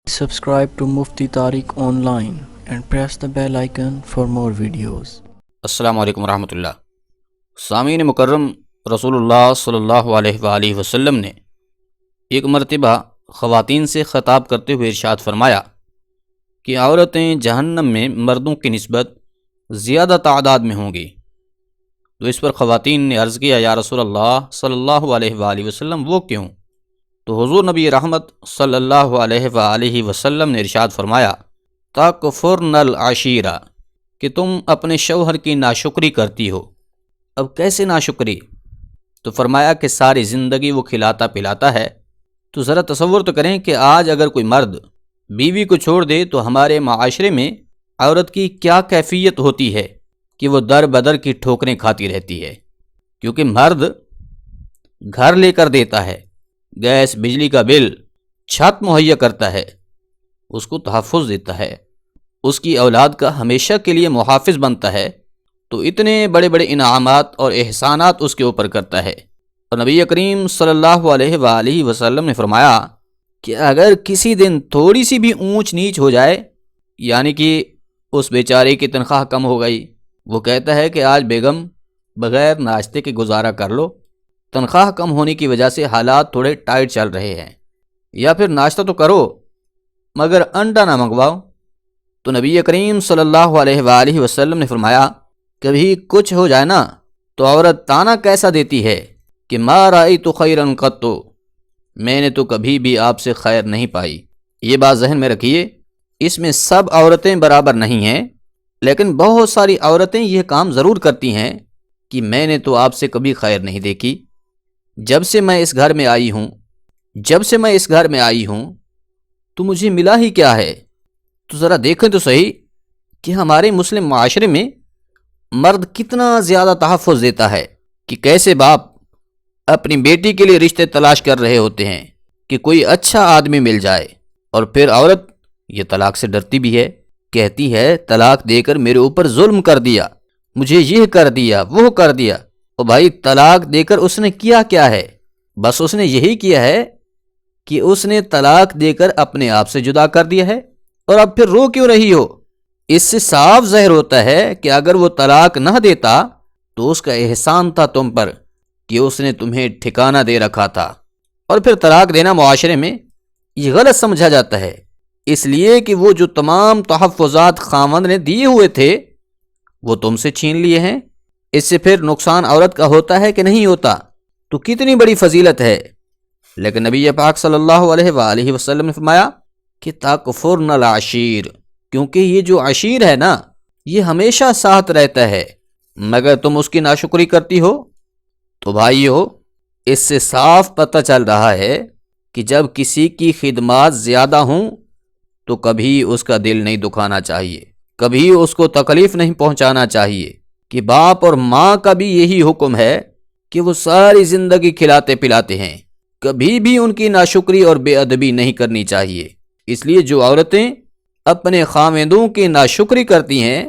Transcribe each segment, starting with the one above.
Subscribe to Mufti Tariq Online and press the bell icon for more videos. السلام علیکم ورحمۃ اللہ۔ سامعین مکرم، رسول اللہ صلی اللہ علیہ وآلہ وسلم نے ایک مرتبہ خواتین سے خطاب کرتے ہوئے ارشاد فرمایا کہ عورتیں جہنم میں مردوں کی نسبت زیادہ تعداد میں ہوں گی۔ تو اس پر خواتین نے عرض کیا، یا رسول اللہ صلی اللہ علیہ وآلہ وسلم وہ کیوں؟ تو حضور نبی رحمت صلی اللہ علیہ وآلہ وسلم نے ارشاد فرمایا، تکفرن العشیرہ، کہ تم اپنے شوہر کی ناشکری کرتی ہو۔ اب کیسے ناشکری؟ تو فرمایا کہ ساری زندگی وہ کھلاتا پلاتا ہے۔ تو ذرا تصور تو کریں کہ آج اگر کوئی مرد بیوی کو چھوڑ دے تو ہمارے معاشرے میں عورت کی کیا کیفیت ہوتی ہے کہ وہ در بدر کی ٹھوکریں کھاتی رہتی ہے، کیونکہ مرد گھر لے کر دیتا ہے، گیس بجلی کا بل، چھت مہیا کرتا ہے، اس کو تحفظ دیتا ہے، اس کی اولاد کا ہمیشہ کے لیے محافظ بنتا ہے، تو اتنے بڑے بڑے انعامات اور احسانات اس کے اوپر کرتا ہے۔ اور نبی کریم صلی اللہ علیہ وآلہ وسلم نے فرمایا کہ اگر کسی دن تھوڑی سی بھی اونچ نیچ ہو جائے، یعنی کہ اس بیچارے کی تنخواہ کم ہو گئی، وہ کہتا ہے کہ آج بیگم بغیر ناشتے کے گزارا کر لو، تنخواہ کم ہونے کی وجہ سے حالات تھوڑے ٹائٹ چل رہے ہیں، یا پھر ناشتہ تو کرو مگر انڈا نہ منگواؤ۔ تو نبی کریم صلی اللہ علیہ وآلہ وسلم نے فرمایا، کبھی کچھ ہو جائے نا تو عورت تانا کیسا دیتی ہے کہ ما رأیت خیرا قط، میں نے تو کبھی بھی آپ سے خیر نہیں پائی۔ یہ بات ذہن میں رکھیے، اس میں سب عورتیں برابر نہیں ہیں، لیکن بہت ساری عورتیں یہ کام ضرور کرتی ہیں کہ میں نے تو آپ سے کبھی خیر نہیں دیکھی، جب سے میں اس گھر میں آئی ہوں تو مجھے ملا ہی کیا ہے۔ تو ذرا دیکھیں تو صحیح کہ ہمارے مسلم معاشرے میں مرد کتنا زیادہ تحفظ دیتا ہے، کہ کیسے باپ اپنی بیٹی کے لیے رشتے تلاش کر رہے ہوتے ہیں کہ کوئی اچھا آدمی مل جائے، اور پھر عورت یہ طلاق سے ڈرتی بھی ہے، کہتی ہے طلاق دے کر میرے اوپر ظلم کر دیا، مجھے یہ کر دیا وہ کر دیا۔ اور بھائی طلاق دے کر اس نے کیا ہے؟ بس اس نے یہی کیا ہے کہ اس نے طلاق دے کر اپنے آپ سے جدا کر دیا ہے، اور اب پھر رو کیوں رہی ہو؟ اس سے صاف ظاہر ہوتا ہے کہ اگر وہ طلاق نہ دیتا تو اس کا احسان تھا تم پر کہ اس نے تمہیں ٹھکانہ دے رکھا تھا۔ اور پھر طلاق دینا معاشرے میں یہ غلط سمجھا جاتا ہے، اس لیے کہ وہ جو تمام تحفظات خاوند نے دیے ہوئے تھے وہ تم سے چھین لیے ہیں۔ اس سے پھر نقصان عورت کا ہوتا ہے کہ نہیں ہوتا؟ تو کتنی بڑی فضیلت ہے۔ لیکن نبی پاک صلی اللہ علیہ وآلہ وسلم نے فرمایا کہ تکفرن العشیر، کیونکہ یہ جو عشیر ہے نا، یہ ہمیشہ ساتھ رہتا ہے، مگر تم اس کی ناشکری کرتی ہو۔ تو بھائیو، اس سے صاف پتہ چل رہا ہے کہ جب کسی کی خدمات زیادہ ہوں تو کبھی اس کا دل نہیں دکھانا چاہیے، کبھی اس کو تکلیف نہیں پہنچانا چاہیے، کہ باپ اور ماں کا بھی یہی حکم ہے کہ وہ ساری زندگی کھلاتے پلاتے ہیں، کبھی بھی ان کی ناشکری اور بے ادبی نہیں کرنی چاہیے۔ اس لیے جو عورتیں اپنے خاوندوں کی ناشکری کرتی ہیں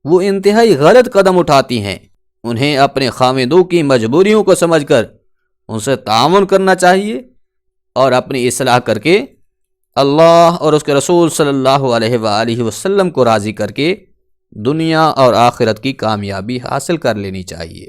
وہ انتہائی غلط قدم اٹھاتی ہیں۔ انہیں اپنے خاوندوں کی مجبوریوں کو سمجھ کر ان سے تعاون کرنا چاہیے، اور اپنی اصلاح کر کے اللہ اور اس کے رسول صلی اللہ علیہ وآلہ وسلم کو راضی کر کے دنیا اور آخرت کی کامیابی حاصل کر لینی چاہیے۔